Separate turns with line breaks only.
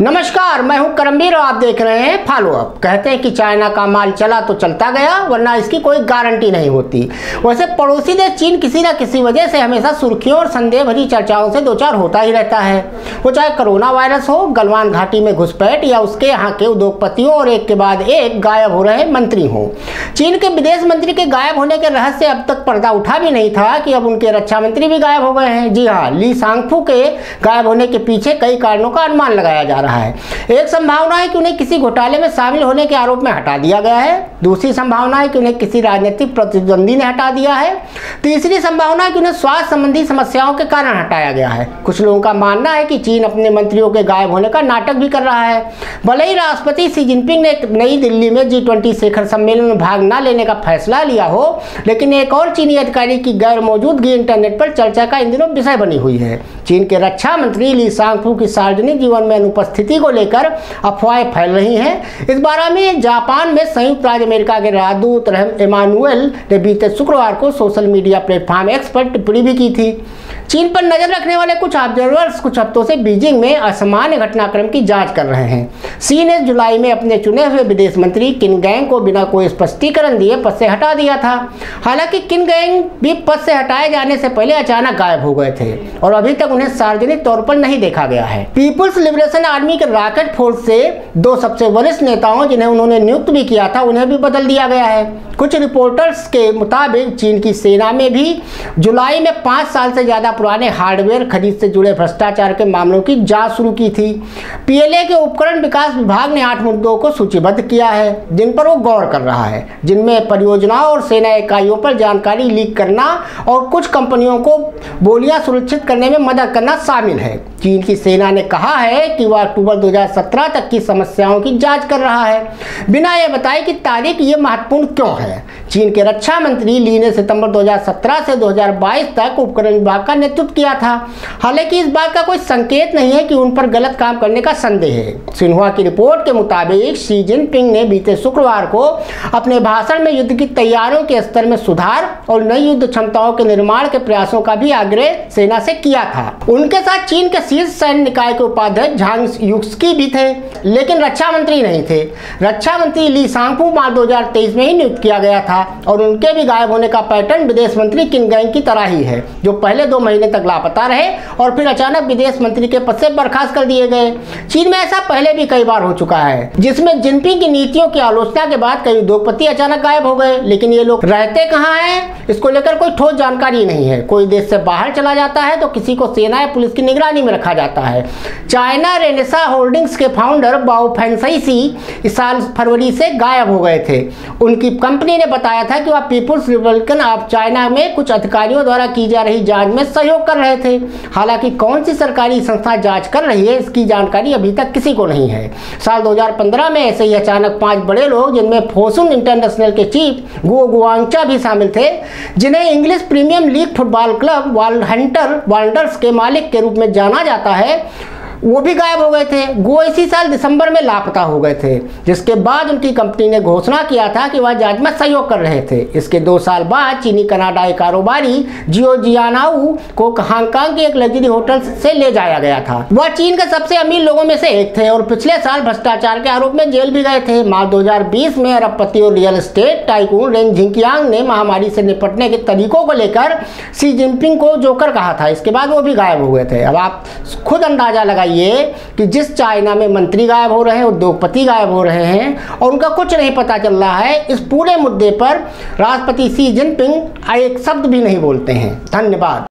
नमस्कार, मैं हूं करमवीर और आप देख रहे हैं फॉलो अप। कहते हैं कि चाइना का माल चला तो चलता गया, वरना इसकी कोई गारंटी नहीं होती। वैसे पड़ोसी देश चीन किसी न किसी वजह से हमेशा सुर्खियों और संदेह भरी चर्चाओं से दो चार होता ही रहता है। वो चाहे कोरोना वायरस हो, गलवान घाटी में घुसपैठ या उसके यहाँ के उद्योगपतियों और एक के बाद एक गायब हो रहे मंत्री हों। चीन के विदेश मंत्री के गायब होने के रहस्य अब तक पर्दा उठा भी नहीं था कि अब उनके रक्षा मंत्री भी गायब हो गए हैं। जी हाँ, ली शांगफू के गायब होने के पीछे कई कारणों का अनुमान लगाया जा रहा है। एक संभावना है कि उन्हें किसी घोटाले में शामिल होने के आरोप में हटा दिया गया है। दूसरी संभावना है कि उन्हें किसी राजनीतिक प्रतिद्वंदी ने हटा दिया है। तीसरी संभावना है कि उन्हें स्वास्थ्य संबंधी समस्याओं के कारण हटाया गया है। कुछ लोगों का मानना है कि चीन अपने मंत्रियों के गायब होने का नाटक भी कर रहा है। भले ही राष्ट्रपति शी जिनपिंग ने नई दिल्ली में G20 शिखर सम्मेलन में भाग न लेने का फैसला लिया हो, लेकिन एक और चीनी अधिकारी की गैर मौजूदगी इंटरनेट पर चर्चा का इन दिनों विषय बनी हुई है। चीन के रक्षा मंत्री ली शांगफू की सार्वजनिक जीवन में अनुपस्थिति को लेकर अफवाहें फैल रही हैं। इस बारे में जापान में संयुक्त राज्य अमेरिका के राजदूत एमानुएल ने बीते शुक्रवार को सोशल मीडिया प्लेटफॉर्म एक्स पर टिप्पणी भी की थी। चीन पर नजर रखने वाले कुछ ऑब्जर्वर्स कुछ हफ्तों से बीजिंग में असामान्य घटनाक्रम की जांच कर रहे हैं। सी ने जुलाई में अपने चुने हुए विदेश मंत्री किन गैंग को बिना कोई स्पष्टीकरण दिए पद से हटा दिया था। हालांकि किन गैंग भी पद से हटाए जाने से पहले अचानक गायब हो गए थे और अभी तक उन्हें सार्वजनिक तौर पर नहीं देखा गया है। पीपुल्स लिबरेशन आर्मी के रॉकेट फोर्स से दो सबसे वरिष्ठ नेताओं जिन्हें उन्होंने नियुक्त भी किया था, उन्हें भी बदल दिया गया है। कुछ रिपोर्टर्स के मुताबिक चीन की सेना में भी जुलाई में 5 साल से ज्यादा पुराने हार्डवेयर खरीद से जुड़े भ्रष्टाचार के मामलों की जांच शुरू की थी। पीएलए के उपकरण विकास विभाग ने 8 मुद्दों को सूचीबद्ध किया है जिन पर वो गौर कर रहा है, जिनमें परियोजनाओं और सेना इकाइयों पर जानकारी लीक करना और कुछ कंपनियों को बोलियां सुरक्षित करने में मदद करना शामिल है। चीन की सेना ने कहा है कि वह अक्टूबर 2017 तक की समस्याओं की जांच कर रहा है, बिना यह बताए कि तारीख ये महत्वपूर्ण क्यों है। चीन के रक्षा मंत्री ली ने सितंबर 2017 से 2022 तक उपकरण विभाग का नेतृत्व किया था। हालांकि इस बात का कोई संकेत नहीं है कि उन पर गलत काम करने का संदेह है। सिन्हुआ की रिपोर्ट के मुताबिक शी जिनपिंग ने बीते शुक्रवार को अपने भाषण में युद्ध की तैयारियों के स्तर में सुधार और नई युद्ध क्षमताओं के निर्माण के प्रयासों का भी आग्रह सेना से किया था। उनके साथ चीन के शीर्ष सैन्य निकाय के उपाध्यक्ष झांग युक्सकी भी थे, लेकिन रक्षा मंत्री नहीं थे। रक्षा मंत्री ली शांगफू मार्च 2023 में ही नियुक्त किया गया था और उनके भी गायब होने का पैटर्न विदेश मंत्री किन गैंग की तरह ही है, जो पहले 2 महीने तक लापता रहे और फिर अचानक विदेश मंत्री के पद से बर्खास्त कर दिए गए। चीन में ऐसा पहले भी कई बार हो चुका है, जिसमें जिनपिंग की नीतियों की आलोचना के बाद कई उद्योगपति अचानक गायब हो गए, लेकिन ये लोग रहते कहाँ हैं इसको लेकर कोई ठोस जानकारी नहीं है। कोई देश से बाहर चला जाता है तो किसी को सेना या पुलिस की निगरानी में रखा जाता है। चाइना रेनेसा होल्डिंग्स के फाउंडर बाओ फेंगशी इस साल फरवरी से गायब हो गए थे। उनकी कंपनी ने बताया था कि वह पीपुल्स रिपब्लिकन ऑफ चाइना में कुछ अधिकारियों द्वारा की जा रही जांच में सहयोग कर रहे थे। हालांकि कौन सी सरकारी संस्था जांच कर रही है इसकी जानकारी अभी तक किसी को नहीं है। साल 2015 में ऐसे ही अचानक 5 बड़े लोग, जिनमें फोसुन इंटरनेशनल के चीफ गुओ गुआंगचा भी शामिल थे, जिन्हें English Premier League football club Wolverhampton Wanderers के मालिक के रूप में जाना जाता है, वो भी गायब हो गए थे। गो इसी साल दिसंबर में लापता हो गए थे, जिसके बाद उनकी कंपनी ने घोषणा किया था कि वह जांच में सहयोग कर रहे थे। इसके 2 साल बाद चीनी कनाडाई कारोबारी जियो जियानाऊ को हांगकांग के एक लग्जरी होटल से ले जाया गया था। वह चीन के सबसे अमीर लोगों में से एक थे और पिछले साल भ्रष्टाचार के आरोप में जेल भी गए थे। मार्च 2020 में अरबपति और रियल एस्टेट टाइकून रेंग जिंकियांग ने महामारी से निपटने के तरीकों को लेकर शी जिनपिंग को जोकर कहा था। इसके बाद वो भी गायब हो गए थे। अब आप खुद अंदाजा लगाइए कि जिस चाइना में मंत्री गायब हो रहे हैं, उद्योगपति गायब हो रहे हैं और उनका कुछ नहीं पता चल रहा है, इस पूरे मुद्दे पर राष्ट्रपति शी जिनपिंग एक शब्द भी नहीं बोलते हैं। धन्यवाद।